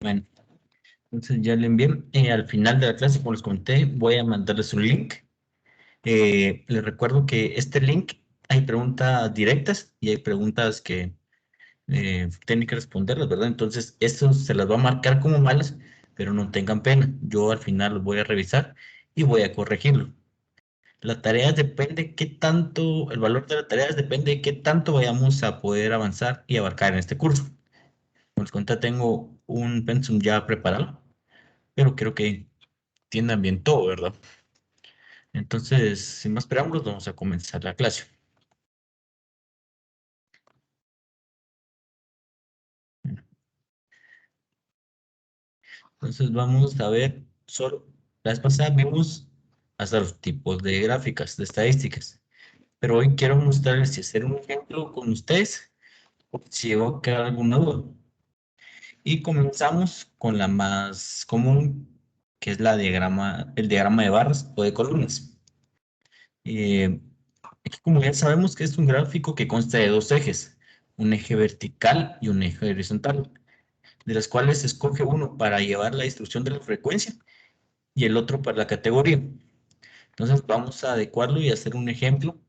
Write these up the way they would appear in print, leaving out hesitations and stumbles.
Bueno, entonces ya le envié. Al final de la clase, como les comenté, voy a mandarles un link. Les recuerdo que este link hay preguntas directas y hay preguntas que tienen que responderlas, ¿verdad? Entonces, esto se las va a marcar como malas, pero no tengan pena. Yo al final los voy a revisar y voy a corregirlo. La tarea depende qué tanto, el valor de la tarea depende de qué tanto vayamos a poder avanzar y abarcar en este curso. Como les conté, tengo un pensum ya preparado, pero creo que entiendan bien todo, ¿verdad? Entonces, sin más preámbulos, vamos a comenzar la clase. Entonces, vamos a ver solo, la vez pasada vimos hasta los tipos de gráficas, de estadísticas, pero hoy quiero mostrarles y hacer un ejemplo con ustedes, por si llegó a quedar alguna duda. Y comenzamos con la más común, que es el diagrama de barras o de columnas. Eh, Aquí, como ya sabemos que es un gráfico que consta de dos ejes, un eje vertical y un eje horizontal, de los cuales se escoge uno para llevar la distribución de la frecuencia y el otro para la categoría. Entonces vamos a adecuarlo y hacer un ejemplo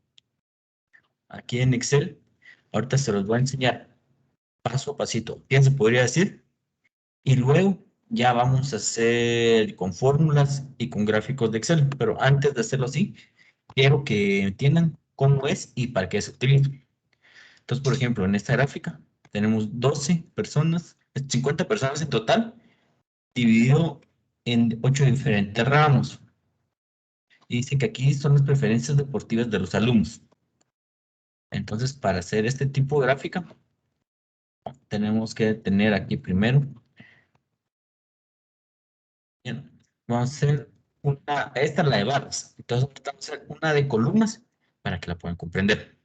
aquí en Excel. Ahorita se los voy a enseñar paso a pasito, bien se podría decir, y luego ya vamos a hacer con fórmulas y con gráficos de Excel. Pero antes de hacerlo así, quiero que entiendan cómo es y para qué se utiliza. Entonces, por ejemplo, en esta gráfica tenemos 12 personas, 50 personas en total, dividido en 8 diferentes ramos. Y dice que aquí son las preferencias deportivas de los alumnos. Entonces, para hacer este tipo de gráfica, tenemos que tener aquí primero, bien, vamos a hacer esta es la de barras. Entonces, vamos a hacer una de columnas para que la puedan comprender.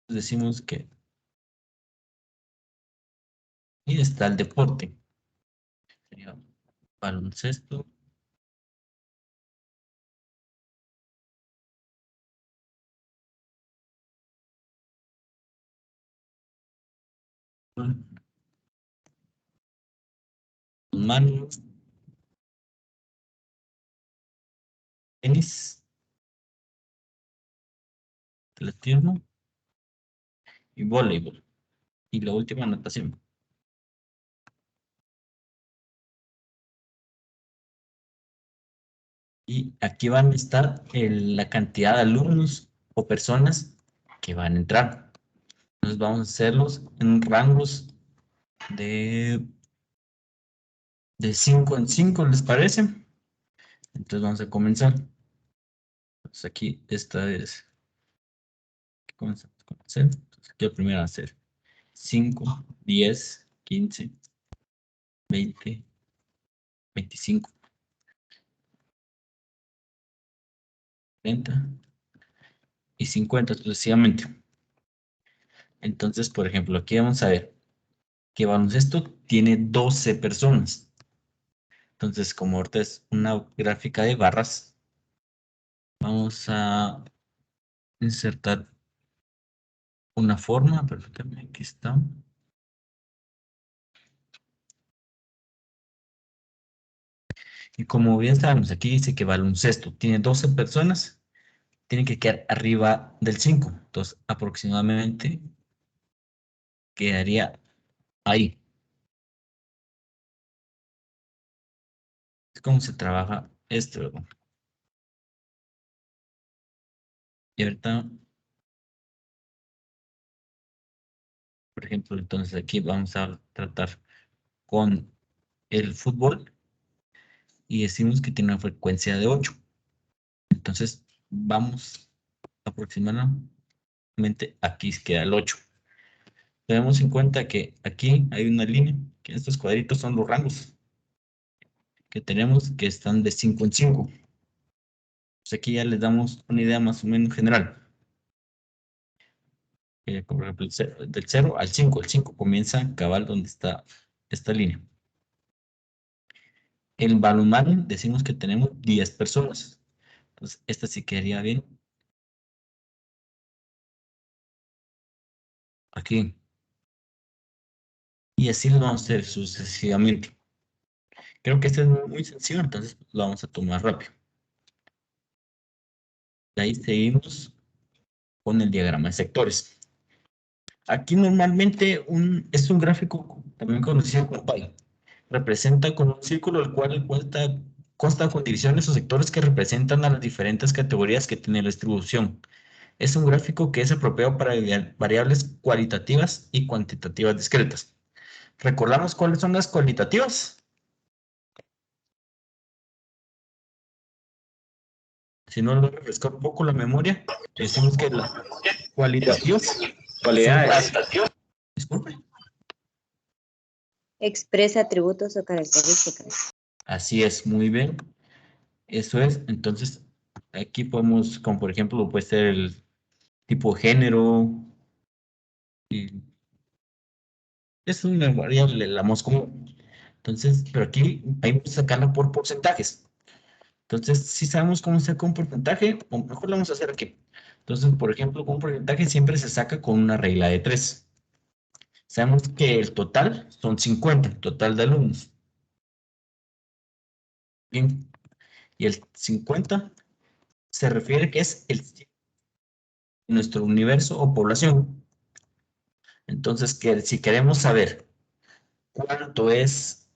Decimos que y está el deporte. Sería baloncesto, manos, tenis, atletismo y voleibol. Y la última, natación. Y aquí van a estar la cantidad de alumnos o personas que van a entrar. Entonces vamos a hacerlos en rangos de, de 5 en 5, ¿les parece? Entonces vamos a comenzar. Entonces aquí esta es, comenzamos con hacer. Entonces aquí la primera va a ser 5, 10, 15, 20, 25, 30 y 50 sucesivamente. Entonces, por ejemplo, aquí vamos a ver que baloncesto tiene 12 personas. Entonces, como ahorita es una gráfica de barras, vamos a insertar una forma. Permítanme, aquí está. Y como bien sabemos, aquí dice que baloncesto tiene 12 personas, tiene que quedar arriba del 5. Entonces, aproximadamente quedaría ahí. Es como se trabaja esto, ¿verdad? Y ahorita, por ejemplo, entonces aquí vamos a tratar con el fútbol y decimos que tiene una frecuencia de 8. Entonces, vamos aproximadamente aquí queda el 8. Tenemos en cuenta que aquí hay una línea, que estos cuadritos son los rangos que tenemos que están de 5 en 5. Pues aquí ya les damos una idea más o menos general. Por ejemplo, del 0 al 5. El 5 comienza cabal donde está esta línea. El balonmano decimos que tenemos 10 personas. Entonces, esta sí quedaría bien aquí. Y así lo vamos a hacer sucesivamente. Creo que este es muy sencillo, entonces lo vamos a tomar rápido. De ahí seguimos con el diagrama de sectores. Aquí normalmente es un gráfico también conocido como pie. Representa con un círculo el cual consta con divisiones o sectores que representan a las diferentes categorías que tiene la distribución. Es un gráfico que es apropiado para variables cualitativas y cuantitativas discretas. ¿Recordamos cuáles son las cualitativas? Si no, lo refrescar un poco la memoria, decimos que las cualitativas son Cualidades. disculpe. Expresa atributos o características. Así es, muy bien. Eso es. Entonces, aquí podemos, como por ejemplo, puede ser el tipo de género. Y es una variable, la más común. Entonces, pero aquí hay que sacarla por porcentajes. Entonces, si sabemos cómo sacar un porcentaje, o mejor lo vamos a hacer aquí. Entonces, por ejemplo, con un porcentaje siempre se saca con una regla de 3. Sabemos que el total son 50, el total de alumnos. Bien, y el 50 se refiere que es nuestro universo o población. Entonces, que si queremos saber cuánto es,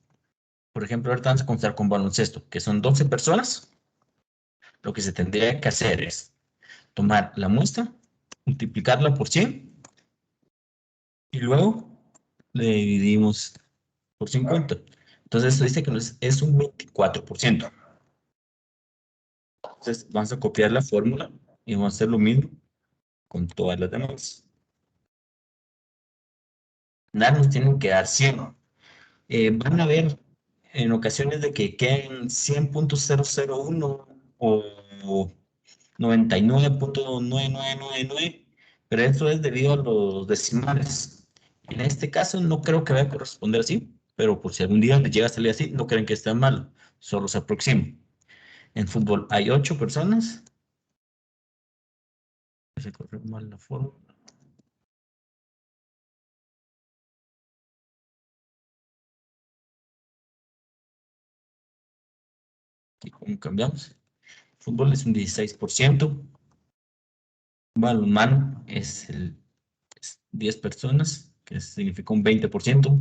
por ejemplo, ahorita vamos a contar con baloncesto, que son 12 personas, lo que se tendría que hacer es tomar la muestra, multiplicarla por 100 y luego le dividimos por 50. Entonces, eso dice que es un 24%. Entonces, vamos a copiar la fórmula y vamos a hacer lo mismo con todas las demás. Nada nos tienen que dar 100. Van a ver en ocasiones de que queden 100.001 o 99.9999, pero eso es debido a los decimales. En este caso no creo que vaya a corresponder así, pero por si algún día les llega a salir así, no creen que esté mal, solo se aproxima. En fútbol hay 8 personas. Se corrió mal la fórmula. ¿Y cómo cambiamos? Fútbol es un 16%. Balonmano es 10 personas, que significa un 20%.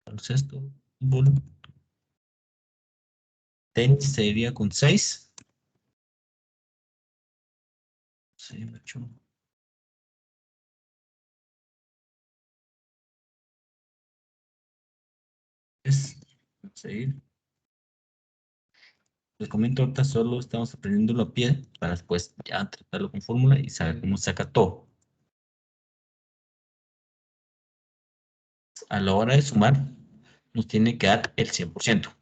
Baloncesto, fútbol. Tenis sería con 6. Sí, 8. Vamos a ir. Les comento ahorita, solo estamos aprendiendo a pie para después ya tratarlo con fórmula y saber cómo saca todo. A la hora de sumar, nos tiene que dar el 100%.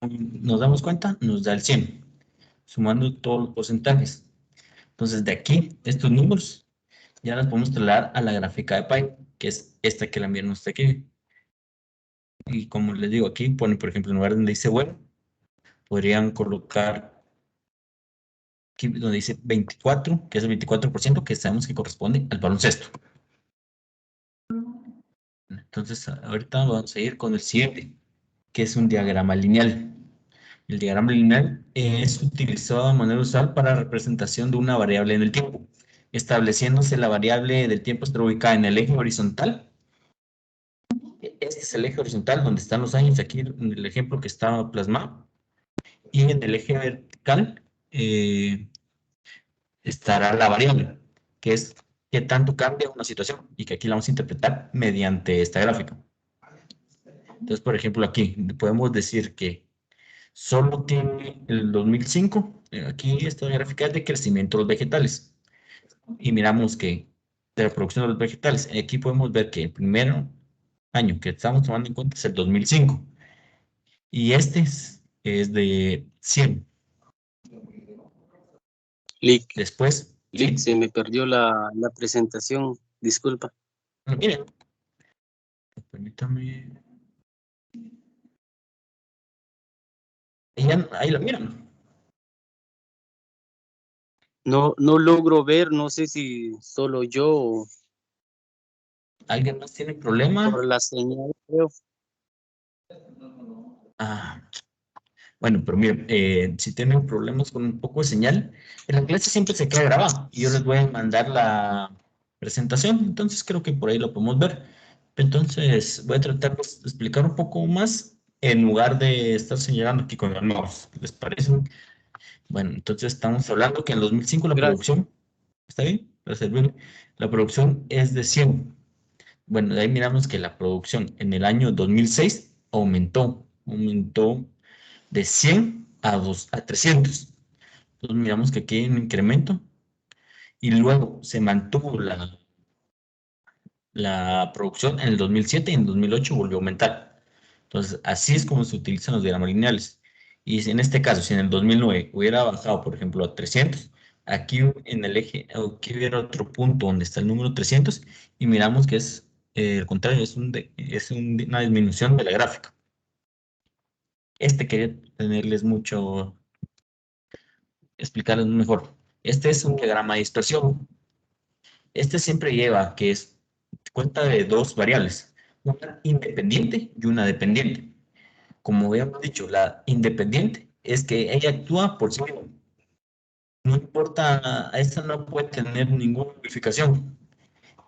Nos damos cuenta, nos da el 100, sumando todos los porcentajes. Entonces, de aquí, estos números, ya las podemos trasladar a la gráfica de Pi, que es esta que la enviaron hasta aquí. Y como les digo, aquí ponen, por ejemplo, en lugar donde dice bueno, podrían colocar aquí donde dice 24, que es el 24%, que sabemos que corresponde al baloncesto. Entonces, ahorita vamos a ir con el siguiente, que es un diagrama lineal. El diagrama lineal es utilizado de manera usual para la representación de una variable en el tiempo, estableciéndose la variable del tiempo está ubicada en el eje horizontal. Este es el eje horizontal donde están los años, aquí en el ejemplo que está plasmado. Y en el eje vertical estará la variable, que es qué tanto cambia una situación y que aquí la vamos a interpretar mediante esta gráfica. Entonces, por ejemplo, aquí podemos decir que solo tiene el 2005, aquí esta gráfica es de crecimiento de los vegetales. Y miramos que de la producción de los vegetales, aquí podemos ver que el primer año que estamos tomando en cuenta es el 2005. Y este es de 100. Lick, Después, Lick, ¿sí? se me perdió la presentación. Disculpa. Miren, Permítame. Ahí lo miran. No logro ver, no sé si solo yo o ¿Alguien más tiene problema? por la señal, creo. Ah, bueno, pero miren, si tienen problemas con un poco de señal, en la clase siempre se queda grabado y yo les voy a mandar la presentación, entonces creo que por ahí lo podemos ver. Entonces voy a tratar de explicar un poco más en lugar de estar señalando aquí con los mouse. ¿Les parece? Bueno, entonces estamos hablando que en 2005 la Gracias. producción, ¿está bien? Para servirle. La producción es de 100. Bueno, de ahí miramos que la producción en el año 2006 aumentó de 100 a 300. Entonces miramos que aquí hay un incremento y luego se mantuvo la producción en el 2007 y en el 2008 volvió a aumentar. Entonces, así es como se utilizan los diagramas lineales. Y en este caso, si en el 2009 hubiera bajado, por ejemplo, a 300, aquí en el eje, aquí hubiera otro punto donde está el número 300 y miramos que es el contrario, una disminución de la gráfica. Quería tenerles mucho, explicarles mejor. Este es un diagrama de dispersión. Este siempre lleva, que es cuenta de dos variables, una independiente y una dependiente. Como habíamos dicho, la independiente es que ella actúa por sí misma. No importa, a esta no puede tener ninguna modificación.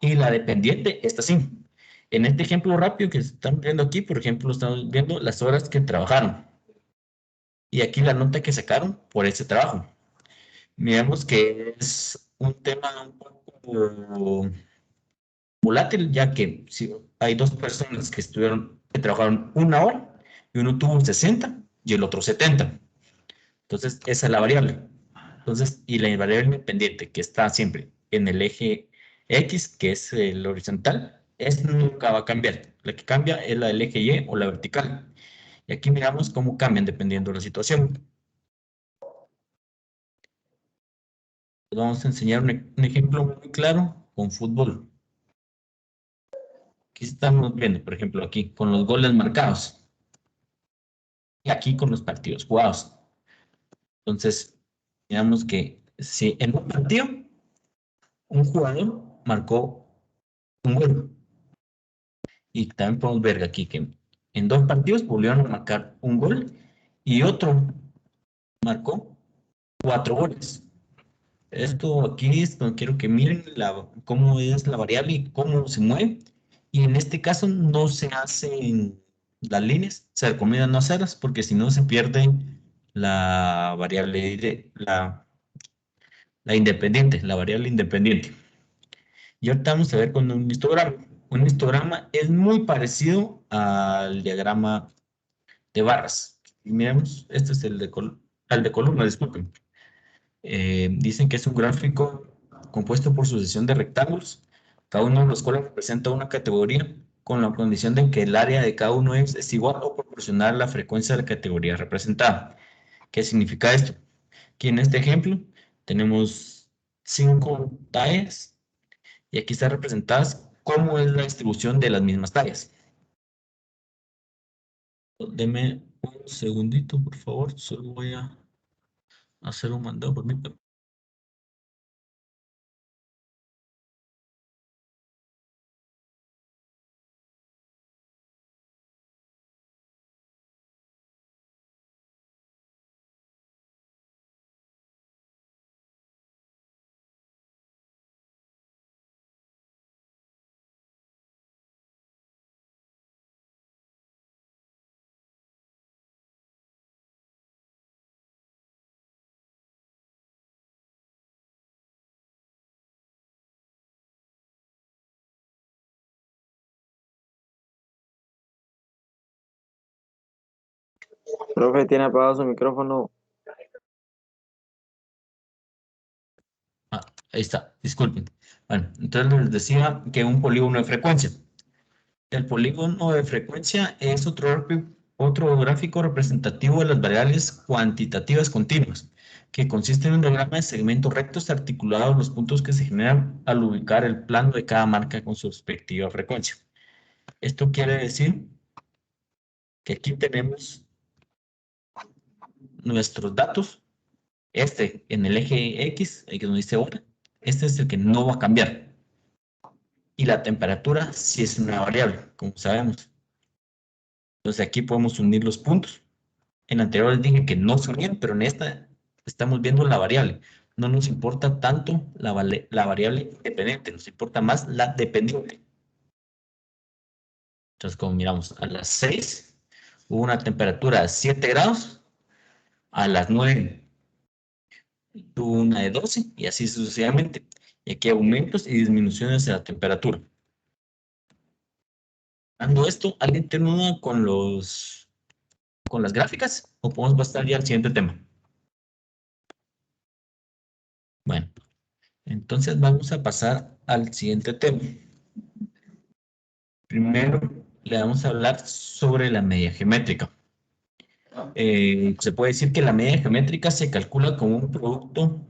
Y la dependiente, esta sí. En este ejemplo rápido que están viendo aquí, por ejemplo, estamos viendo las horas que trabajaron. Y aquí la nota que sacaron por ese trabajo. Miremos que es un tema un poco volátil, ya que si hay dos personas que trabajaron una hora y uno tuvo 60 y el otro 70. Entonces, esa es la variable. Entonces, y la variable independiente que está siempre en el eje X, que es el horizontal, es nunca va a cambiar. La que cambia es la del eje Y o la vertical. Y aquí miramos cómo cambian dependiendo de la situación. Les vamos a enseñar un ejemplo muy claro con fútbol. Aquí estamos viendo, por ejemplo, aquí con los goles marcados y aquí con los partidos jugados. Entonces, digamos que si en un partido un jugador marcó un gol y también podemos ver aquí que en dos partidos volvieron a marcar un gol y otro marcó 4 goles. Esto aquí es donde quiero que miren cómo es la variable y cómo se mueve. Y en este caso no se hacen las líneas, se recomienda no hacerlas porque si no se pierde la variable, la independiente, la variable independiente. Y ahorita vamos a ver con un histograma. Un histograma es muy parecido al diagrama de barras. Y miremos, este es al de columna, disculpen. Dicen que es un gráfico compuesto por sucesión de rectángulos, cada uno de los cuales representa una categoría con la condición de que el área de cada uno es igual o proporcional a la frecuencia de la categoría representada. ¿Qué significa esto? Aquí en este ejemplo tenemos 5 tallas y aquí están representadas cómo es la distribución de las mismas tallas. Deme un segundito, por favor, solo voy a hacer un mandado, permítame. Profe, tiene apagado su micrófono. Ah, ahí está, disculpen. Bueno, entonces les decía que un polígono de frecuencia. El polígono de frecuencia es otro gráfico representativo de las variables cuantitativas continuas, que consiste en un diagrama de segmentos rectos articulados en los puntos que se generan al ubicar el plano de cada marca con su respectiva frecuencia. Esto quiere decir que aquí tenemos nuestros datos. Este en el eje X, el que nos dice hora, este es el que no va a cambiar. Y la temperatura sí es una variable, como sabemos. Entonces aquí podemos unir los puntos. En la anterior les dije que no se unían, pero en esta estamos viendo la variable. No nos importa tanto la variable independiente, nos importa más la dependiente. Entonces, como miramos, a las 6 hubo una temperatura de 7 grados, a las 9 tuvo una de 12 y así sucesivamente. Y aquí aumentos y disminuciones de la temperatura. Dando esto, ¿alguien tiene una con las gráficas? ¿O podemos pasar ya al siguiente tema? Bueno, entonces vamos a pasar al siguiente tema. Primero le vamos a hablar sobre la media geométrica. Se puede decir que la media geométrica se calcula como un producto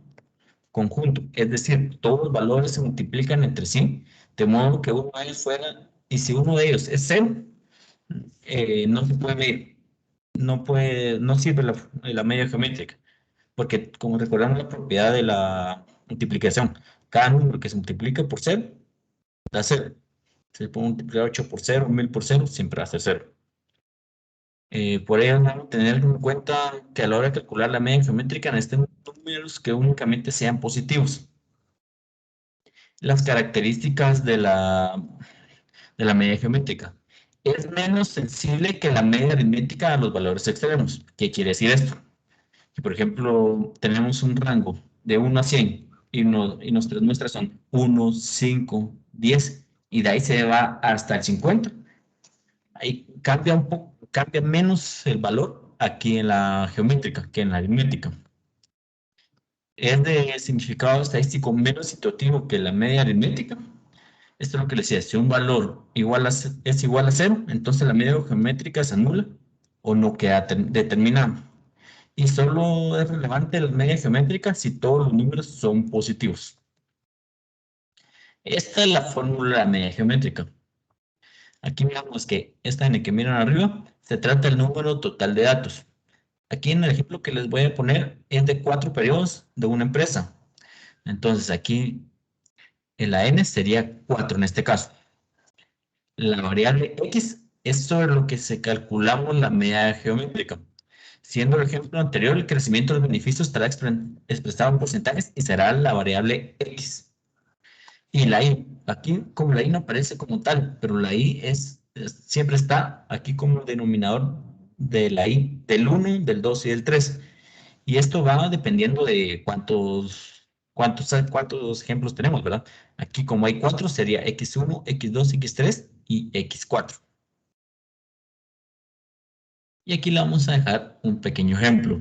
conjunto, es decir, todos los valores se multiplican entre sí, de modo que uno de ellos fuera, y si uno de ellos es 0, no se puede medir, no sirve la media geométrica, porque como recordamos la propiedad de la multiplicación, cada número que se multiplica por 0 da 0. Se puede multiplicar 8 por 0, 1000 por 0, siempre va a ser 0. Por ello, vamos a tener en cuenta que a la hora de calcular la media geométrica necesitan números que únicamente sean positivos. Las características de la media geométrica. Es menos sensible que la media aritmética a los valores extremos. ¿Qué quiere decir esto? Que, por ejemplo, tenemos un rango de 1 a 100 y nuestras muestras son 1, 5, 10 y de ahí se va hasta el 50. Ahí cambia un poco, cambia menos el valor aquí en la geométrica que en la aritmética. Es de significado estadístico menos situativo que la media aritmética. Esto es lo que le decía, si un valor es igual a 0, entonces la media geométrica se anula o no queda determinada. Y solo es relevante la media geométrica si todos los números son positivos. Esta es la fórmula de la media geométrica. Aquí miramos que esta en el que miran arriba se trata del número total de datos. Aquí en el ejemplo que les voy a poner es de 4 periodos de una empresa. Entonces aquí en la n sería 4 en este caso. La variable x es sobre lo que se calculamos la media geométrica. Siendo el ejemplo anterior, el crecimiento de los beneficios estará expresado en porcentajes y será la variable x. Y la y, aquí como la y no aparece como tal, pero la y siempre está aquí como denominador de la y, del 1, del 2 y del 3. Y esto va dependiendo de cuántos ejemplos tenemos, ¿verdad? Aquí como hay 4 sería x1, x2, x3 y x4. Y aquí le vamos a dejar un pequeño ejemplo.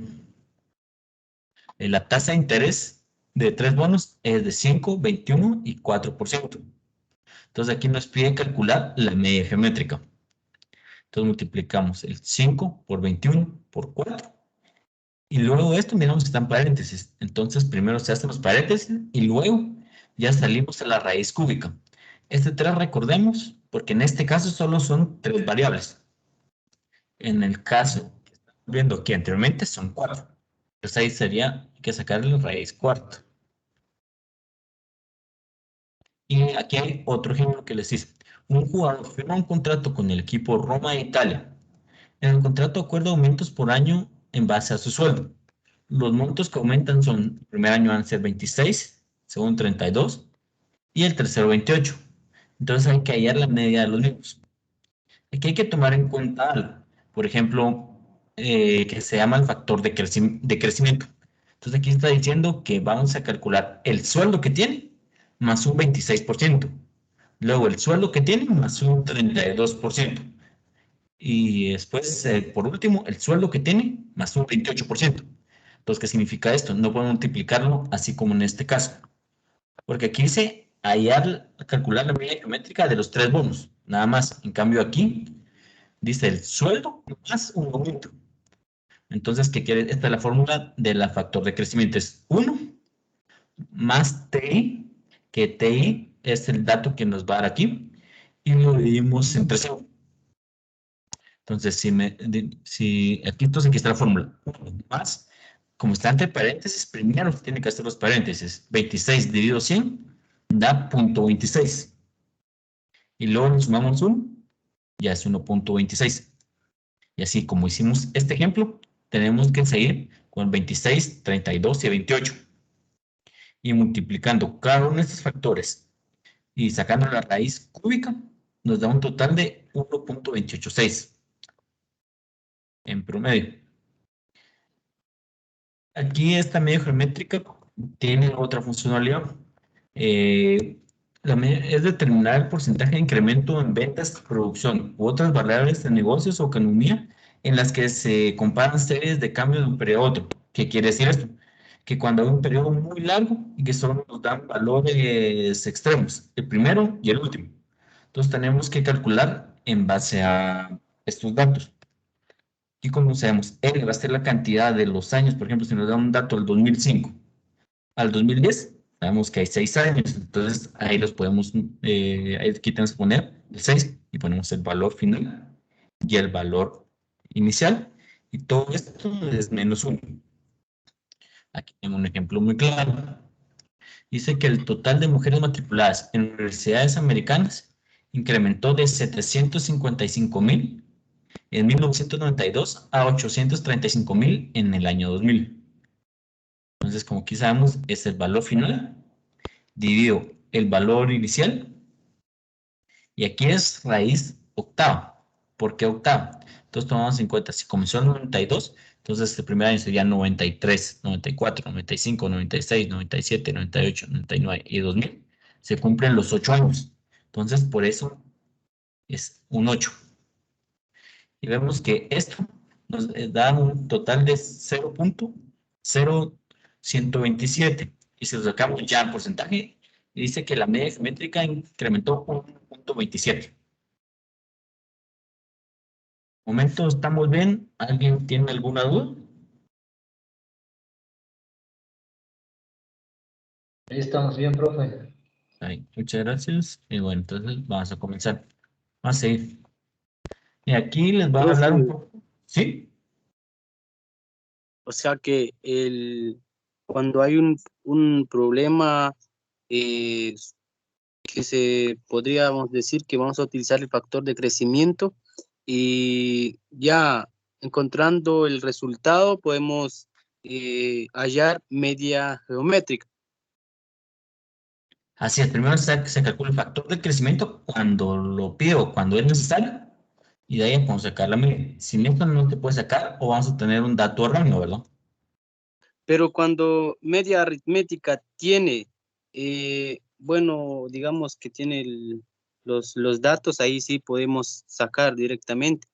La tasa de interés de 3 bonos es de 5, 21 y 4%. Entonces aquí nos pide calcular la media geométrica. Entonces multiplicamos el 5 por 21 por 4. Y luego esto, miramos que está en paréntesis. Entonces primero se hacen los paréntesis y luego ya salimos a la raíz cúbica. Este 3 recordemos, porque en este caso solo son 3 variables. En el caso que estamos viendo aquí anteriormente son 4. Entonces ahí sería que sacarle la raíz cuarta. Y aquí hay otro ejemplo que les dice. Un jugador firma un contrato con el equipo Roma de Italia. En el contrato acuerda aumentos por año en base a su sueldo. Los montos que aumentan son, el primer año van a ser 26, segundo 32 y el tercero 28. Entonces hay que hallar la media de los mismos. Aquí hay que tomar en cuenta algo. Por ejemplo, que se llama el factor de crecimiento. Entonces aquí está diciendo que vamos a calcular el sueldo que tiene más un 26%. Luego el sueldo que tiene más un 32%. Y después, por último, el sueldo que tiene más un 28%. Entonces, ¿qué significa esto? No podemos multiplicarlo así como en este caso. Porque aquí dice calcular la media geométrica de los 3 bonos. Nada más. En cambio aquí dice el sueldo más un aumento. Entonces, ¿qué quiere? Esta es la fórmula de la factor de crecimiento. Es 1 más TI, que TI es el dato que nos va a dar aquí. y lo dividimos entre 5. Entonces, si aquí, entonces aquí está la fórmula. 1 más, como está entre paréntesis, primero tiene que hacer los paréntesis. 26 dividido 100 da 0.26. Y luego le sumamos 1, ya es 1.26. Y así como hicimos este ejemplo, tenemos que seguir con 26, 32 y 28. Y multiplicando cada uno de estos factores y sacando la raíz cúbica, nos da un total de 1.286 en promedio. Aquí esta media geométrica tiene otra funcionalidad. Es determinar el porcentaje de incremento en ventas, producción u otras variables de negocios o economía en las que se comparan series de cambios de un periodo a otro. ¿Qué quiere decir esto? Que cuando hay un periodo muy largo y que solo nos dan valores extremos, el primero y el último. Entonces tenemos que calcular en base a estos datos. Y como sabemos, N va a ser la cantidad de los años, por ejemplo, si nos da un dato del 2005 al 2010, sabemos que hay 6 años, entonces ahí los podemos, aquí tenemos que poner el 6 y ponemos el valor final y el valor inicial, y todo esto es menos 1. Aquí tengo un ejemplo muy claro. Dice que el total de mujeres matriculadas en universidades americanas incrementó de 755,000 en 1992 a 835,000 en el año 2000. Entonces, como aquí sabemos, es el valor final, dividido el valor inicial, y aquí es raíz octava. ¿Por qué octava? Entonces, tomamos en cuenta, si comenzó en 92, entonces el primer año sería 93, 94, 95, 96, 97, 98, 99 y 2000. Se cumplen los 8 años. Entonces, por eso es un 8. Y vemos que esto nos da un total de 0.0127. Y si lo sacamos ya en porcentaje, dice que la media geométrica incrementó 1.27. Momento, ¿estamos bien? ¿Alguien tiene alguna duda? Ahí estamos bien, profe. Ahí, muchas gracias. Y bueno, entonces vamos a comenzar. Vamos a seguir. Y aquí les voy a hablar un Profe, poco. ¿Sí? o sea que cuando hay un problema eh, que podríamos decir que vamos a utilizar el factor de crecimiento y ya encontrando el resultado podemos hallar media geométrica. Así es, primero se calcula el factor de crecimiento cuando lo pido, cuando es necesario, y de ahí podemos sacar la media. Sin esto no te puedes sacar o vamos a tener un dato erróneo, ¿verdad? Pero cuando media aritmética tiene, bueno, digamos que tiene los datos, ahí sí podemos sacar directamente.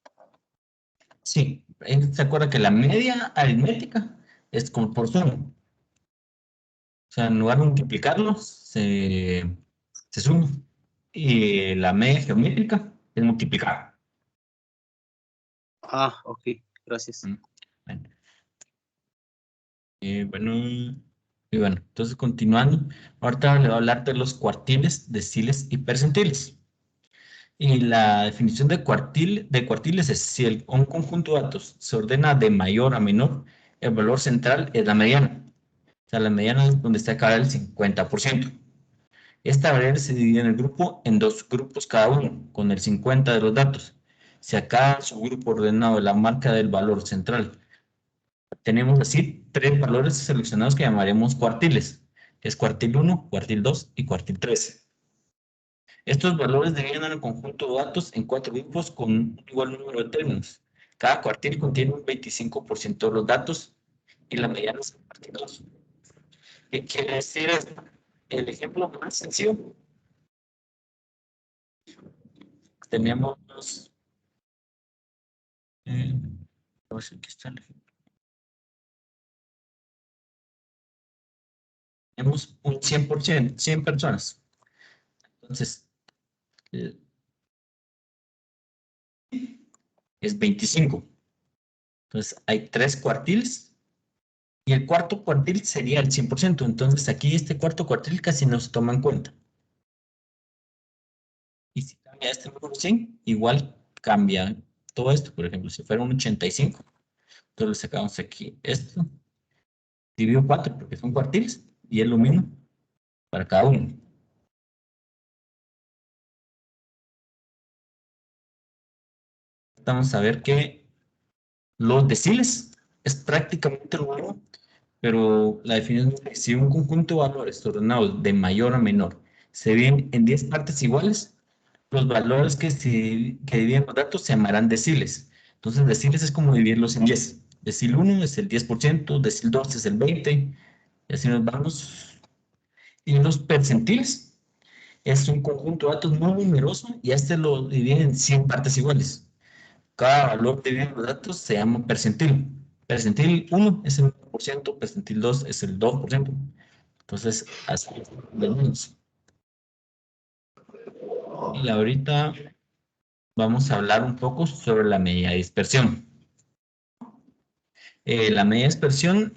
Sí, se acuerda que la media aritmética es como por suma. O sea, en lugar de multiplicarlo, se suma. Y la media geométrica es multiplicar. Ah, ok, gracias. Bueno, bueno, y bueno, entonces continuando, ahorita le voy a hablar de los cuartiles, deciles y percentiles. Y la definición de cuartiles es si un conjunto de datos se ordena de mayor a menor, el valor central es la mediana. O sea, la mediana es donde está cada el 50%. Esta variable se divide en el grupo en 2 grupos cada uno, con el 50 de los datos. Si a cada subgrupo ordenado la marca del valor central, tenemos así 3 valores seleccionados que llamaremos cuartiles, que es cuartil 1, cuartil 2 y cuartil 3. Estos valores dividen el conjunto de datos en 4 grupos con un igual número de términos. Cada cuartil contiene un 25% de los datos y la mediana es el cuartil 2. ¿Qué quiere decir esto? El ejemplo más sencillo, tenemos, no sé qué está el ejemplo. Tenemos un 100%, 100 personas. Entonces, eh, es 25. Entonces, hay 3 cuartiles y el cuarto cuartil sería el 100%. Entonces, aquí este cuarto cuartil casi no se toma en cuenta. Y si y a este número 100, igual cambia todo esto. Por ejemplo, si fuera un 85, entonces le sacamos aquí esto, dividido 4 porque son cuartiles, y es lo mismo para cada uno. Vamos a ver que los deciles es prácticamente lo mismo, pero la definición es que si un conjunto de valores ordenados de mayor a menor se dividen en 10 partes iguales, los valores que dividen los datos se llamarán deciles. Entonces, deciles es como dividirlos en 10. Decil 1 es el 10%, decil 2 es el 20%, y así nos vamos. Y los percentiles es un conjunto de datos muy numeroso y a este lo dividen en 100 partes iguales. Cada valor de los datos se llama percentil. Percentil 1 es el 1%, percentil 2 es el 2%. Entonces, así venimos. Y ahorita vamos a hablar un poco sobre la medida de dispersión. La medida de dispersión,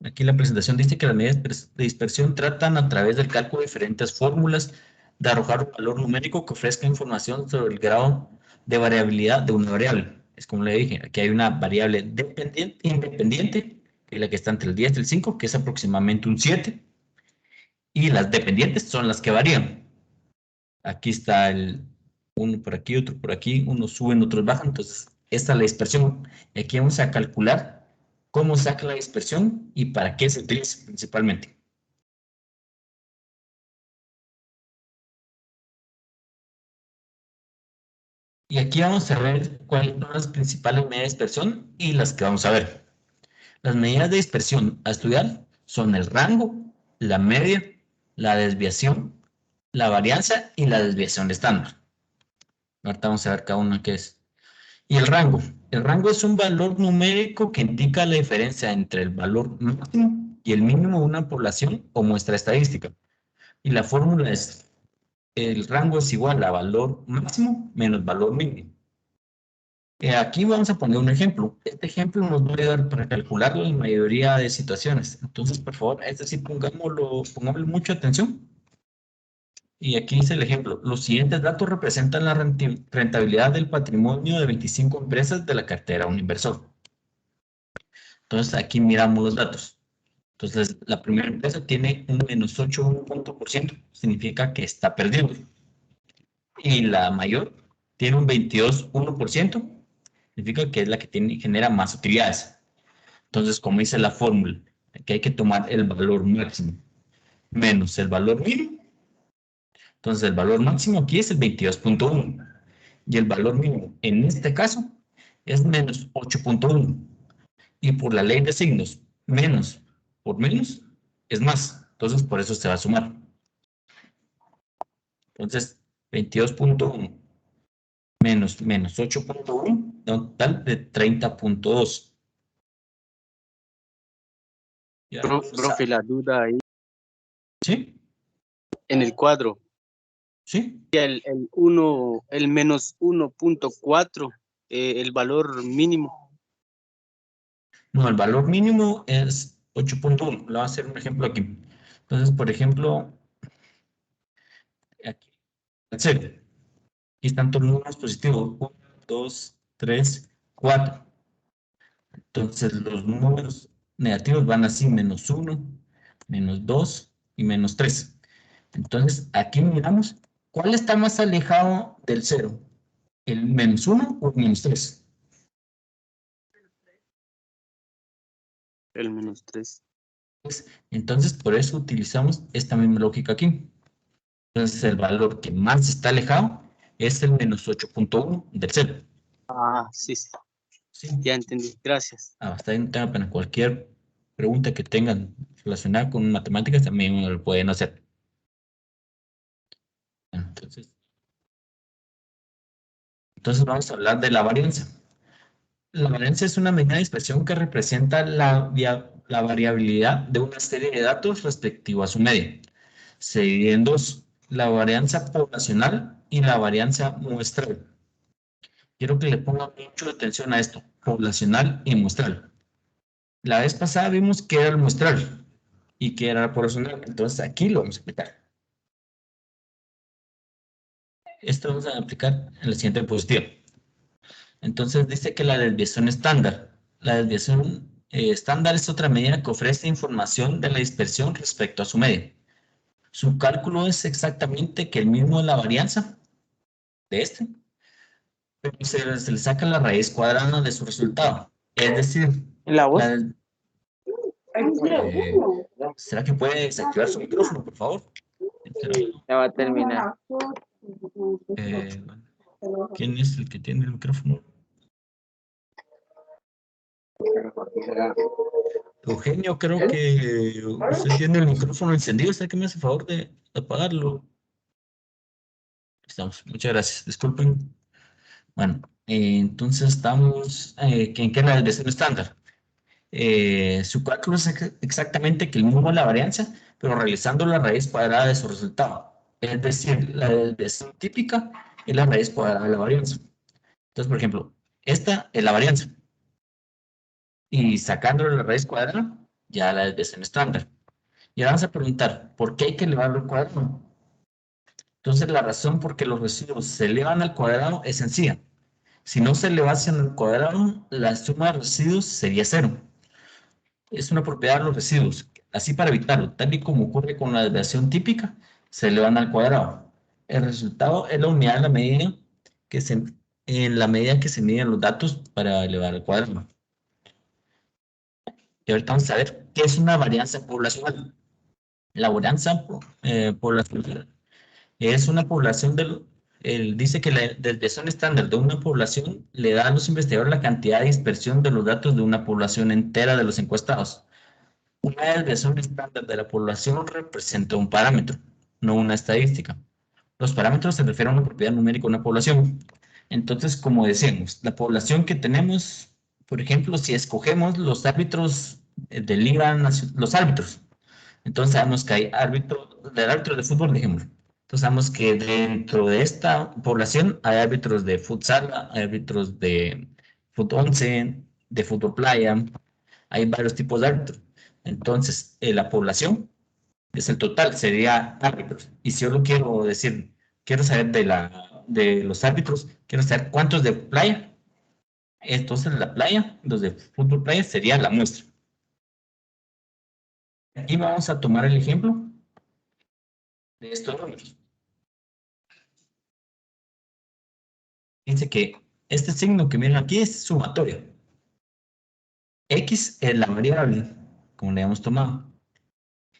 aquí la presentación dice que las medidas de dispersión tratan a través del cálculo de diferentes fórmulas de arrojar un valor numérico que ofrezca información sobre el grado de variabilidad de una variable. Es como le dije, aquí hay una variable independiente, que es la que está entre el 10 y el 5, que es aproximadamente un 7, y las dependientes son las que varían. Aquí está el uno por aquí, otro por aquí, unos suben, otros bajan, entonces esta es la dispersión. Y aquí vamos a calcular cómo saca la dispersión y para qué se utiliza principalmente. Y aquí vamos a ver cuáles son las principales medidas de dispersión y las que vamos a ver. Las medidas de dispersión a estudiar son el rango, la media, la desviación, la varianza y la desviación estándar. Ahorita vamos a ver cada una qué es. Y el rango. El rango es un valor numérico que indica la diferencia entre el valor máximo y el mínimo de una población o muestra estadística. Y la fórmula es, el rango es igual a valor máximo menos valor mínimo. Aquí vamos a poner un ejemplo. Este ejemplo nos va a ayudar para calcularlo en la mayoría de situaciones. Entonces, por favor, este sí pongámosle mucha atención. Y aquí dice el ejemplo. Los siguientes datos representan la rentabilidad del patrimonio de 25 empresas de la cartera a un inversor. Entonces, aquí miramos los datos. Entonces, la primera empresa tiene un menos 8%, significa que está perdiendo. Y la mayor tiene un 22,1%, significa que es la que genera más utilidades. Entonces, como dice la fórmula, aquí hay que tomar el valor máximo menos el valor mínimo. Entonces, el valor máximo aquí es el 22,1 y el valor mínimo en este caso es menos 8,1. Y por la ley de signos, menos por menos es más. Entonces, por eso se va a sumar. Entonces, 22,1 menos 8,1 da un total de 30,2. Profe, la duda ahí ¿Sí? en el cuadro. ¿Sí? El menos 1.4, el valor mínimo. No, el valor mínimo es 8,1. Le voy a hacer un ejemplo aquí. Entonces, por ejemplo, aquí, el 0. Aquí están todos los números positivos. 1, 2, 3, 4. Entonces, los números negativos van así, menos 1, menos 2 y menos 3. Entonces, aquí miramos cuál está más alejado del 0. ¿El menos 1 o el menos 3? El menos 3. Entonces, por eso utilizamos esta misma lógica aquí. Entonces, el valor que más está alejado es el menos 8,1 del 0. Ah, sí, sí. ¿Sí? Ya entendí. Gracias. Hasta ahí no tengan pena. Cualquier pregunta que tengan relacionada con matemáticas también lo pueden hacer. Entonces vamos a hablar de la varianza. La varianza es una medida de dispersión que representa la variabilidad de una serie de datos respectivo a su media. Se divide en dos, la varianza poblacional y la varianza muestral. Quiero que le pongan mucha atención a esto, poblacional y muestral. La vez pasada vimos qué era el muestral y qué era la poblacional, entonces aquí lo vamos a explicar. Esto vamos a aplicar en la siguiente diapositiva. Entonces dice que la desviación estándar. La desviación estándar es otra medida que ofrece información de la dispersión respecto a su media. Su cálculo es exactamente que el mismo de la varianza de este, pero se le saca la raíz cuadrada de su resultado. Es decir, ¿La voz? la, eh, ¿será que puede desactivar su micrófono, por favor? Ya va a terminar. Bueno, ¿quién es el que tiene el micrófono? Eugenio, creo que usted tiene el micrófono encendido. ¿Usted que me hace favor de apagarlo? Estamos. Muchas gracias. Disculpen. Bueno, entonces estamos ¿en qué es la desviación estándar? Su cálculo es exactamente que el mismo de la varianza, pero realizando la raíz cuadrada de su resultado. Es decir, la desviación típica es la raíz cuadrada de la varianza. Entonces, por ejemplo, esta es la varianza. Y sacándole la raíz cuadrada, ya la desviación estándar. Y ahora vamos a preguntar, ¿por qué hay que elevarlo al cuadrado? Entonces, la razón por qué los residuos se elevan al cuadrado es sencilla. Si no se elevasen al cuadrado, la suma de residuos sería cero. Es una propiedad de los residuos. Así, para evitarlo, tal y como ocurre con la desviación típica, se elevan al cuadrado. El resultado es la unidad de la medida que se, en la medida que se miden los datos para elevar al cuadrado. Y ahorita vamos a ver qué es una varianza poblacional. La varianza poblacional es una población él dice que la desviación estándar de una población le da a los investigadores la cantidad de dispersión de los datos de una población entera de los encuestados. Una desviación estándar de la población representa un parámetro, no una estadística. Los parámetros se refieren a una propiedad numérica de una población. Entonces, como decíamos, la población que tenemos, por ejemplo, si escogemos los árbitros del Liga, los árbitros, entonces sabemos que hay árbitros de fútbol, dejémoslo. Entonces sabemos que dentro de esta población hay árbitros de futsal, hay árbitros de fútbol 11, de fútbol playa, hay varios tipos de árbitros. Entonces, la población es el total, sería árbitros. Y si yo lo quiero decir, quiero saber de los árbitros, quiero saber cuántos de playa, entonces la playa, los de fútbol playa sería la muestra. Aquí vamos a tomar el ejemplo de estos números. Dice que este signo que miren aquí es sumatorio. X es la variable, como le hemos tomado,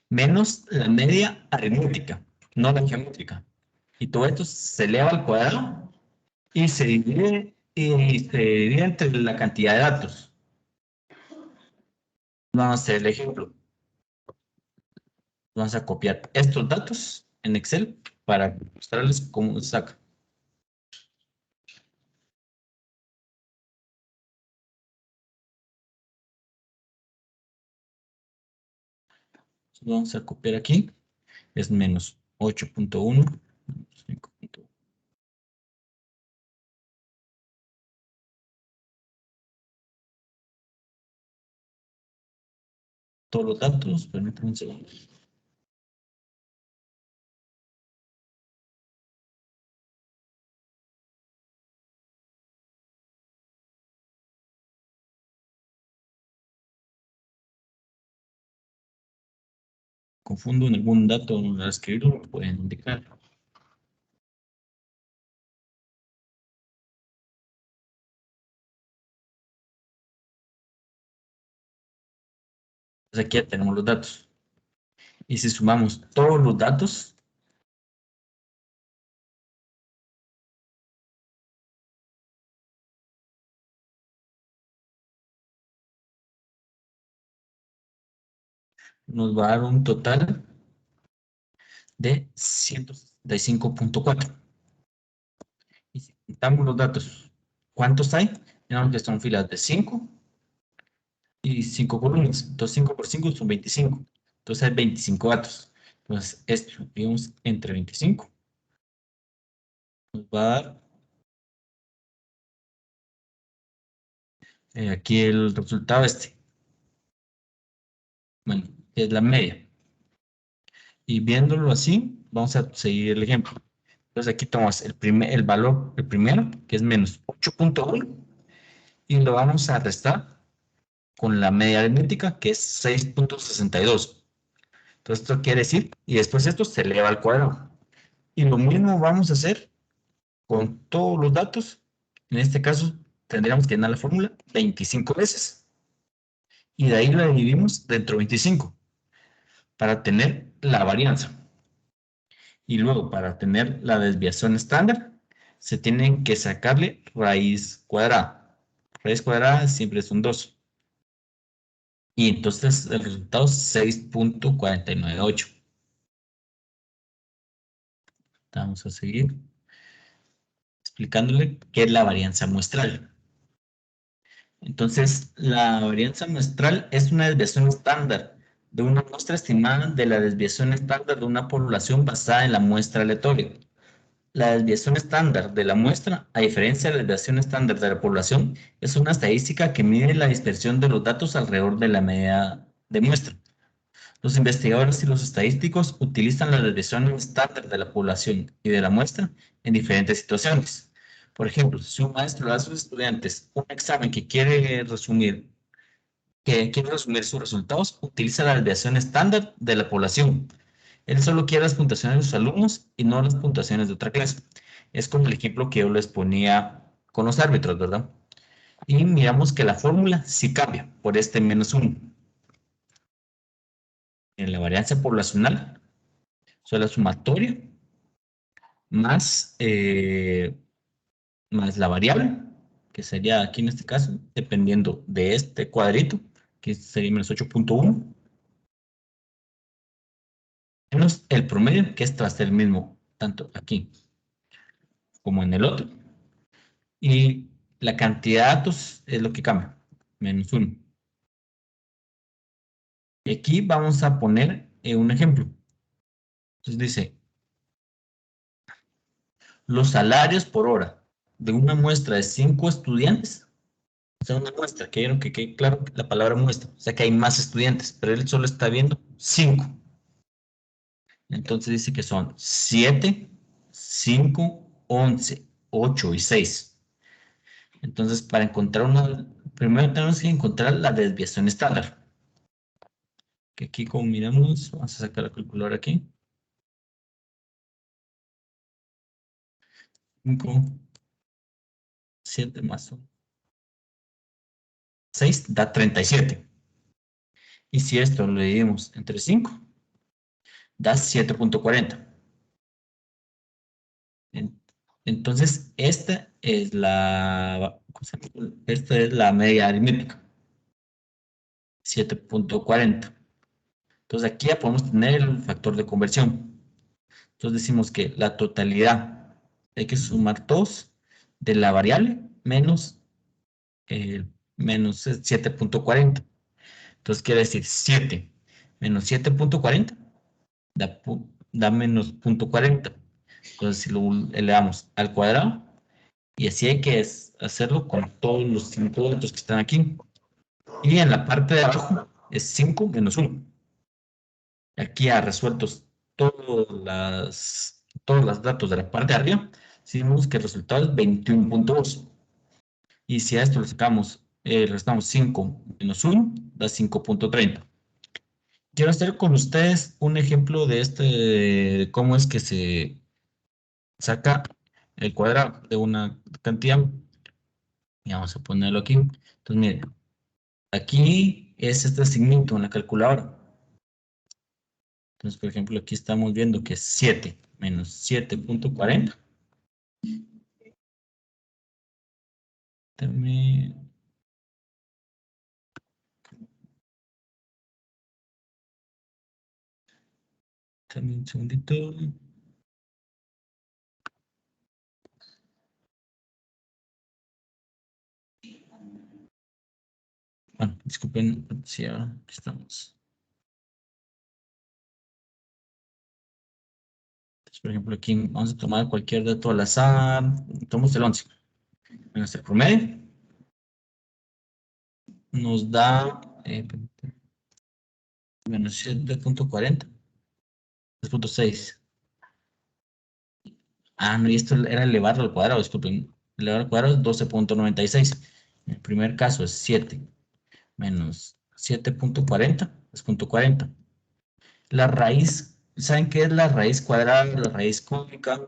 menos la media aritmética, no la geométrica. Y todo esto se eleva al cuadrado y se divide entre la cantidad de datos. Vamos a hacer el ejemplo. Vamos a copiar estos datos en Excel para mostrarles cómo se saca. Vamos a copiar aquí. Es menos 8.1. Todos los datos, permítanme un segundo. Confundo en algún dato al escribirlo, pueden indicar. Entonces aquí ya tenemos los datos. Y si sumamos todos los datos, nos va a dar un total de 165.4. Y si juntamos los datos, ¿cuántos hay? Tenemos que son filas de 5 y 5 columnas. Entonces 5 por 5 son 25. Entonces hay 25 datos. Entonces esto, digamos, entre 25, nos va a dar aquí el resultado este. Bueno, es la media. Y viéndolo así, vamos a seguir el ejemplo. Entonces aquí tomamos el valor, el primero, que es menos 8.1, y lo vamos a restar con la media aritmética, que es 6.62. Entonces esto quiere decir, y después esto se eleva al cuadrado. Y lo mismo vamos a hacer con todos los datos. En este caso tendríamos que llenar la fórmula 25 veces. Y de ahí la dividimos dentro de 25 para tener la varianza. Y luego para tener la desviación estándar se tienen que sacarle raíz cuadrada. Raíz cuadrada siempre es un 2. Y entonces el resultado es 6.498. Vamos a seguir explicándole qué es la varianza muestral. Entonces, la varianza muestral es una desviación estándar de una muestra estimada de la desviación estándar de una población basada en la muestra aleatoria. La desviación estándar de la muestra, a diferencia de la desviación estándar de la población, es una estadística que mide la dispersión de los datos alrededor de la media de muestra. Los investigadores y los estadísticos utilizan la desviación estándar de la población y de la muestra en diferentes situaciones. Por ejemplo, si un maestro le da a sus estudiantes un examen que quiere resumir sus resultados, utiliza la desviación estándar de la población. Él solo quiere las puntuaciones de sus alumnos y no las puntuaciones de otra clase. Es como el ejemplo que yo les ponía con los árbitros, ¿verdad? Y miramos que la fórmula sí cambia por este -1. En la varianza poblacional, la sumatoria más la variable, que sería aquí en este caso, dependiendo de este cuadrito, que sería -8.1, menos el promedio, que es tras el mismo, tanto aquí como en el otro. Y la cantidad de datos es lo que cambia, -1. Y aquí vamos a poner un ejemplo. Entonces dice, los salarios por hora de una muestra de 5 estudiantes, o sea, una muestra, que quede claro la palabra muestra, o sea que hay más estudiantes, pero él solo está viendo 5. Entonces dice que son 7, 5, 11, 8 y 6. Entonces, para encontrar primero tenemos que encontrar la desviación estándar. Que aquí, como miramos, vamos a sacar la calculadora aquí. 5, 7 más 1. 6 da 37. Y si esto lo dividimos entre 5, da 7.40. Entonces, esta es la media aritmética. 7.40. Entonces, aquí ya podemos tener el factor de conversión. Entonces, decimos que la totalidad, hay que sumar todos de la variable menos 7.40. Entonces, quiere decir 7 menos 7.40 da menos 0.40. Entonces, si lo elevamos al cuadrado, y así hay que hacerlo con todos los 5 datos que están aquí. Y en la parte de abajo es 5 menos 1. Aquí ya resueltos todos los datos de la parte de arriba, si vemos que el resultado es 21.2. Y si a esto le sacamos, restamos 5 menos 1, da 5.30. Quiero hacer con ustedes un ejemplo de cómo es que se saca el cuadrado de una cantidad. Y vamos a ponerlo aquí. Entonces, miren, aquí es este signito en la calculadora. Entonces, por ejemplo, aquí estamos viendo que es 7 menos 7.40. También un segundito. Bueno, disculpen, si ahora estamos. Entonces, por ejemplo, aquí vamos a tomar cualquier dato al azar. Tomamos el 11. Menos el promedio. Nos da menos 7.40. 3.6. Ah, no, y esto era elevarlo al cuadrado, disculpen. Elevar al cuadrado es 12.96. En el primer caso es 7 menos 7.40 es punto 40. La raíz, ¿saben qué es la raíz cuadrada, la raíz cúbica?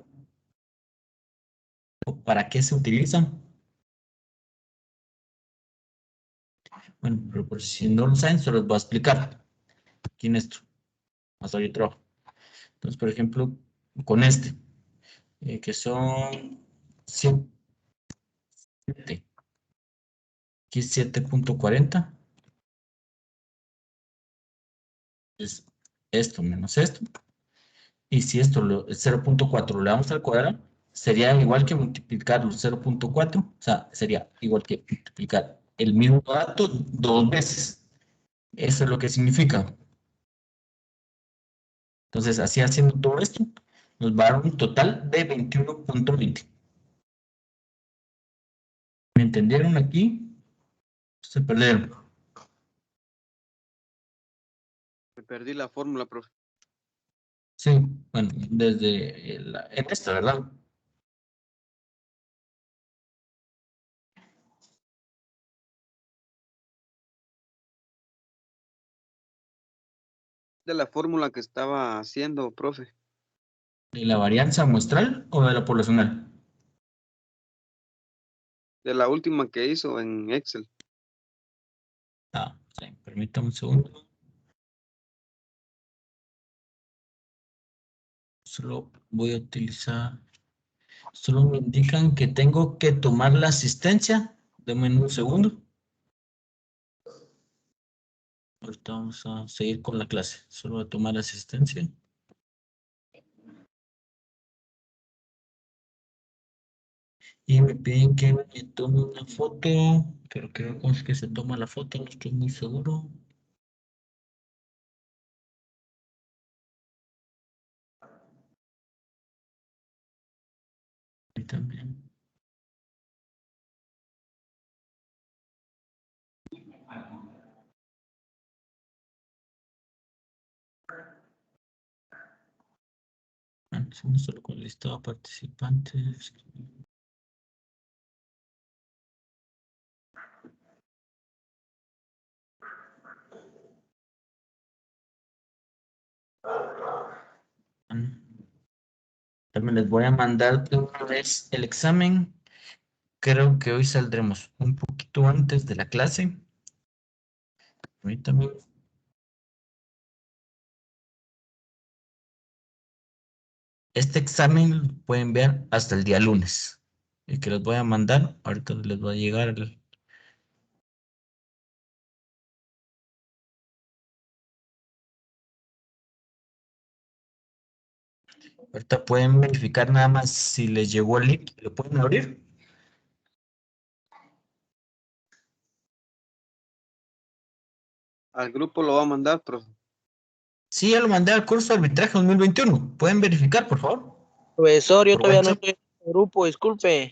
¿O para qué se utilizan? Bueno, pero por si no lo saben, se los voy a explicar. Aquí en esto, más ahí trabajo. Entonces, por ejemplo, con este, que son 7, aquí es 7.40, es esto menos esto. Y si esto, 0.4 lo le damos al cuadrado, sería igual que multiplicar los 0.4, o sea, sería igual que multiplicar el mismo dato dos veces. Eso es lo que significa. Entonces, así haciendo todo esto, nos va a dar un total de 21.20. ¿Me entendieron aquí? Se perdieron. Me perdí la fórmula, profe. Sí, bueno, desde en esta, ¿verdad? De la fórmula que estaba haciendo, profe. ¿De la varianza muestral o de la poblacional? De la última que hizo en Excel. Ah, sí, permítame un segundo. Solo voy a utilizar, solo me indican que tengo que tomar la asistencia. Denme un segundo. Ahorita vamos a seguir con la clase. Solo voy a tomar asistencia. Y me piden que me tome una foto, pero creo que es que se toma la foto, no estoy muy seguro. Y también. No solo con el listado de participantes. También les voy a mandar de una vez el examen. Creo que hoy saldremos un poquito antes de la clase. Permítame. Este examen lo pueden ver hasta el día lunes. El que les voy a mandar, ahorita les va a llegar ahorita pueden verificar nada más si les llegó el link. ¿Lo pueden abrir? Al grupo lo va a mandar, profe. Sí, ya lo mandé al curso de arbitraje 2021. ¿Pueden verificar, por favor? Profesor, yo Por todavía no WhatsApp. estoy en el grupo, disculpe.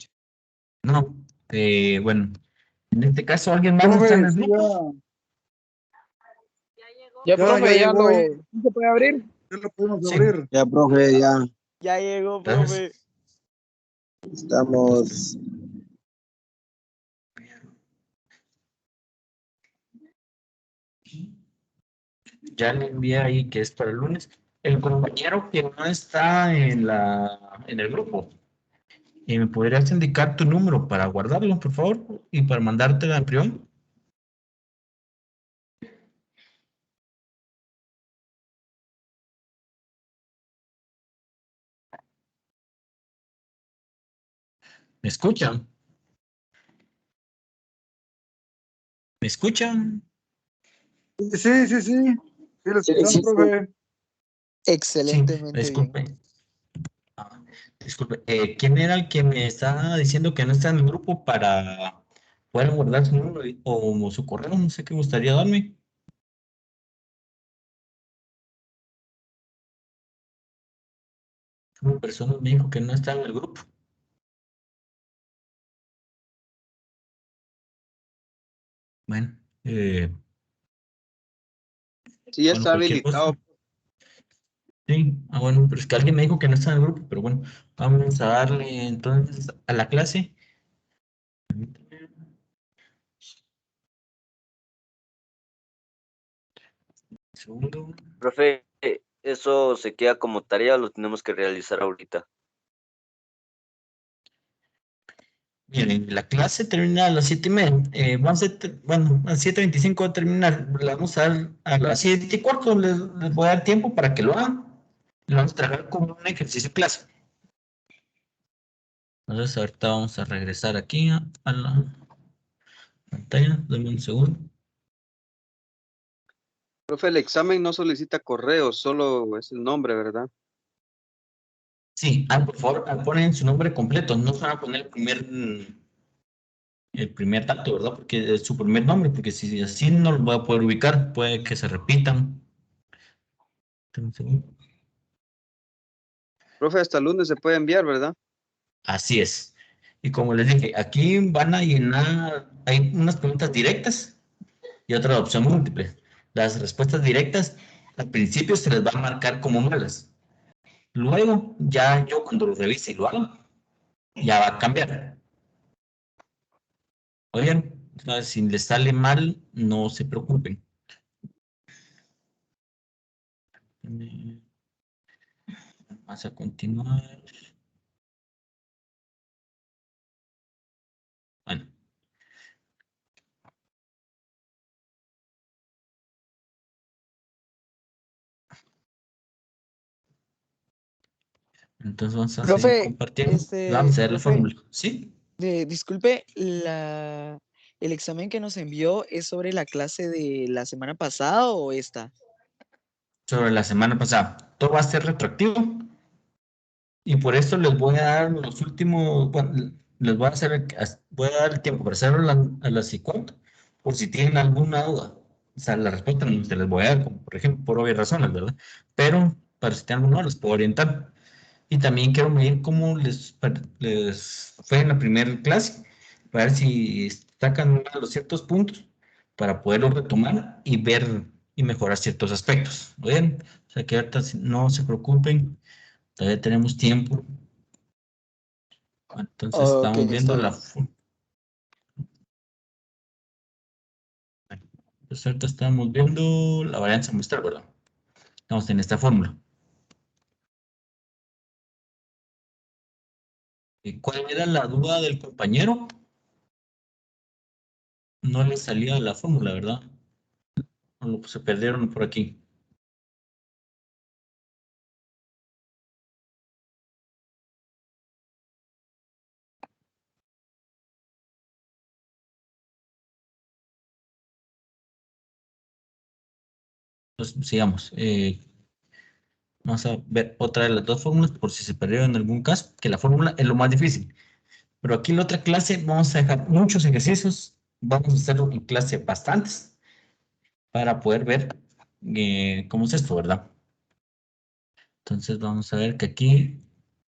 No. Bueno, en este caso, ¿alguien más está en el grupo? Ya, profe, ya llegó ahí, lo... ¿Sí se puede abrir? ya lo podemos Sí. abrir. Ya, profe, ya. Ya llegó, Gracias. profe. Estamos. Ya le envié ahí que es para el lunes. El compañero que no está en el grupo, ¿y me podrías indicar tu número para guardarlo, por favor? Y para mandártela en privado. ¿Me escuchan? ¿Me escuchan? Sí, sí, sí, sí lo escuchamos, profe. Sí, Excelentemente bien. disculpe. Ah, disculpe, ¿quién era el que me estaba diciendo que no está en el grupo para poder guardar su número o su correo? No sé qué gustaría darme. Una persona me dijo que no está en el grupo. Bueno, Sí, ya bueno, está cualquier cosa. habilitado. Sí, bueno, pero es que alguien me dijo que no está en el grupo, pero bueno, vamos a darle entonces a la clase. Segundo. Profe, ¿eso se queda como tarea o lo tenemos que realizar ahorita? Miren, la clase termina a las 7:30. Vamos a, bueno, a las 7:25 va a terminar. La vamos a dar a las 7:15. Les voy a dar tiempo para que lo hagan. Lo vamos a trabajar como un ejercicio de clase. Entonces, ahorita vamos a regresar aquí a la pantalla. Dame un segundo. Profe, el examen no solicita correo, solo es el nombre, ¿verdad? Sí, por favor, ponen su nombre completo. No se van a poner el primer dato, ¿verdad? Porque es su primer nombre, porque si así no lo voy a poder ubicar, puede que se repitan. Dame un segundo. Profe, hasta el lunes se puede enviar, ¿verdad? Así es. Y como les dije, aquí van a llenar, hay unas preguntas directas y otra opción múltiple. Las respuestas directas al principio se les va a marcar como malas. Luego, ya yo cuando lo revise y lo haga, ya va a cambiar. Oigan, si les sale mal, no se preocupen. Vamos a continuar. Bueno. Entonces vamos a seguir Profe, compartiendo. Vamos a ver la profe, fórmula. ¿Sí? disculpe, el examen que nos envió es sobre la clase de la semana pasada o esta. Sobre la semana pasada. Todo va a ser retroactivo. Y por eso les voy a dar los últimos, bueno, les voy a hacer, voy a dar el tiempo para hacerlo a las 50, por si tienen alguna duda. O sea, la respuesta no se les voy a dar, como por ejemplo, por obvias razones, ¿verdad? Pero para si tienen alguna duda, les puedo orientar. Y también quiero medir cómo les fue en la primera clase, para ver si sacan mal los ciertos puntos, para poderlos retomar y ver y mejorar ciertos aspectos. ¿Bien? O sea, que ahorita no se preocupen. Todavía tenemos tiempo. Entonces Ok, estamos viendo está bien. Pues ahorita estamos viendo la varianza muestral, ¿verdad? Estamos en esta fórmula. ¿Y cuál era la duda del compañero? No le salía la fórmula, ¿verdad? Se perdieron por aquí. Entonces, sigamos. Vamos a ver otra de las dos fórmulas por si se perdieron en algún caso, que la fórmula es lo más difícil. Pero aquí en la otra clase vamos a dejar muchos ejercicios. Vamos a hacerlo en clase bastantes para poder ver cómo es esto, ¿verdad? Entonces vamos a ver que aquí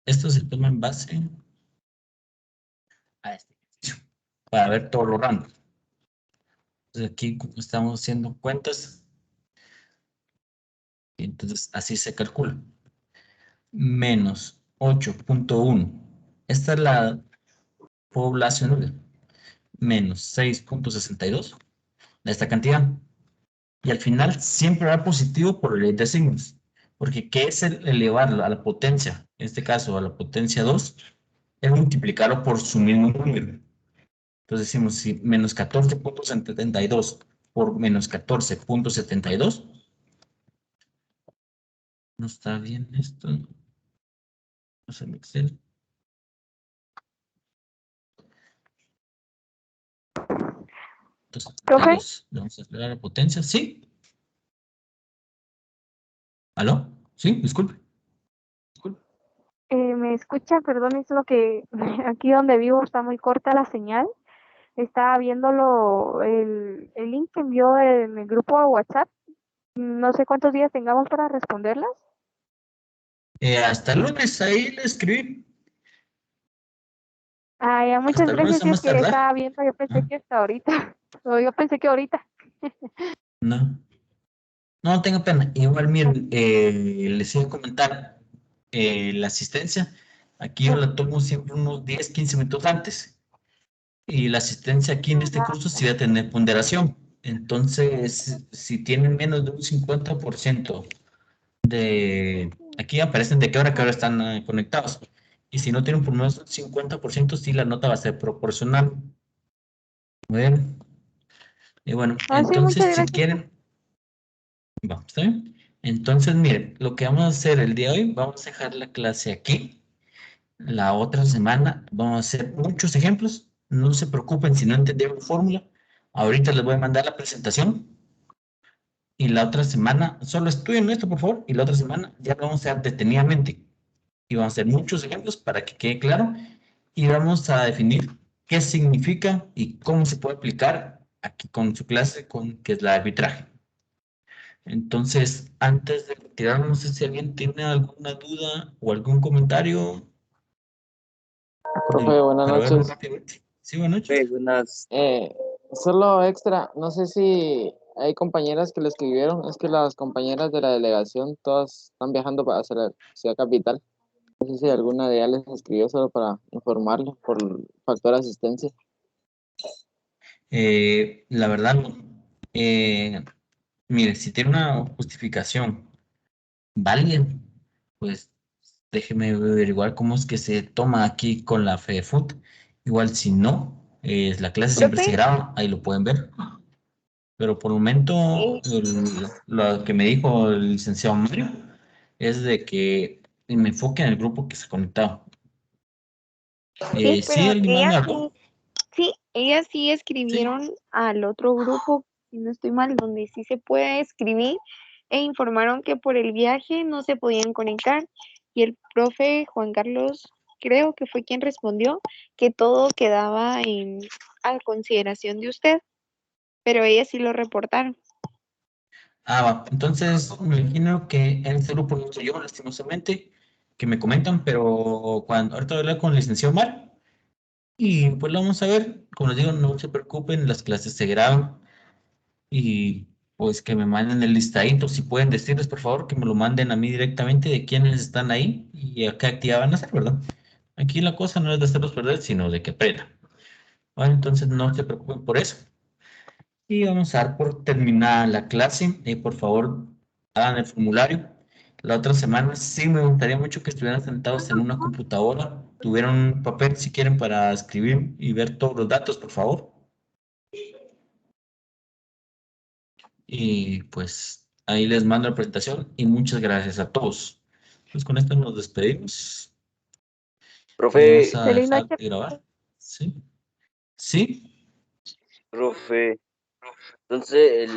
esto se toma en base a este ejercicio para ver todo lo random. Entonces aquí estamos haciendo cuentas y entonces así se calcula. Menos 8.1. Esta es la poblacional. Menos 6.62 de esta cantidad. Y al final siempre va positivo por ley de signos. Porque ¿qué es el elevarlo a la potencia? En este caso a la potencia 2 es multiplicarlo por su mismo número. Entonces decimos si menos 14.72 por menos 14.72. No está bien esto. No sé en Excel. Entonces, Profe, vamos a acelerar la potencia. ¿Sí? ¿Aló? ¿Sí? Disculpe. ¿me escucha? Perdón, es lo que aquí donde vivo está muy corta la señal. Estaba viéndolo, el link que envió en el grupo de WhatsApp. No sé cuántos días tengamos para responderlas. Hasta el lunes ahí le escribí. Ah, ya, muchas Hasta el lunes gracias. a Si es más que tardar. estaba viendo, yo pensé Ah, que hasta ahorita. O yo pensé que ahorita. no. No tenga pena. Igual, miren, les iba a comentar la asistencia. Aquí yo la tomo siempre unos 10, 15 minutos antes. Y la asistencia aquí en este curso sí va a tener ponderación. Entonces, si tienen menos de un 50% de... Aquí aparecen de qué hora están conectados. Y si no tienen por lo menos un 50%, sí la nota va a ser proporcional. Muy bien. Y bueno, Ah, sí, muchas entonces si gracias. quieren, vamos, ¿está bien? Entonces, miren, lo que vamos a hacer el día de hoy, vamos a dejar la clase aquí. La otra semana vamos a hacer muchos ejemplos. No se preocupen si no entendieron fórmula. Ahorita les voy a mandar la presentación. Y la otra semana, solo estudien esto, por favor. Y la otra semana ya lo vamos a hacer detenidamente. Y vamos a hacer muchos ejemplos para que quede claro. Y vamos a definir qué significa y cómo se puede aplicar aquí con su clase, que es la arbitraje. Entonces, antes de retirarnos, no sé si alguien tiene alguna duda o algún comentario Profe, buenas para verlo noches. rápidamente. Sí, buenas noches. Buenas. Solo extra, no sé si hay compañeras que le escribieron, es que las compañeras de la delegación todas están viajando para hacer la ciudad capital. No sé si alguna de ellas les escribió solo para informarles por el factor asistencia. La verdad, no. Mire, si tiene una justificación válida, pues déjeme averiguar cómo es que se toma aquí con la FEFUT. Igual si no, la clase siempre se Profe, graba, ahí lo pueden ver. Pero por el momento, lo que me dijo el licenciado Mario es de que me enfoque en el grupo que se ha conectado. sí, ¿Sí pero alguien más me habló? ellas sí Sí. escribieron al otro grupo, si no estoy mal, donde sí se puede escribir, e informaron que por el viaje no se podían conectar. Y el profe Juan Carlos, creo que fue quien respondió, que todo quedaba a consideración de usted, pero ellas sí lo reportaron. Ah, va. Entonces, me imagino que en este grupo no soy yo, lastimosamente, que me comentan, pero ahorita voy a hablar con el licenciado Mar y pues lo vamos a ver. Como les digo, no se preocupen, las clases se graban y pues que me manden el listadito. Si pueden decirles, por favor, que me lo manden a mí directamente de quiénes están ahí y a qué actividad van a hacer, ¿verdad? Aquí la cosa no es de hacerlos perder, sino de que aprendan. Bueno, entonces no se preocupen por eso. Y vamos a dar por terminada la clase. Por favor, hagan el formulario. La otra semana sí me gustaría mucho que estuvieran sentados en una computadora, tuvieran un papel si quieren para escribir y ver todos los datos, por favor. Y pues ahí les mando la presentación y muchas gracias a todos. Pues con esto nos despedimos y vamos Profe, a Feliz dejar noche. de grabar. ¿Sí? ¿Sí? profe. Entonces,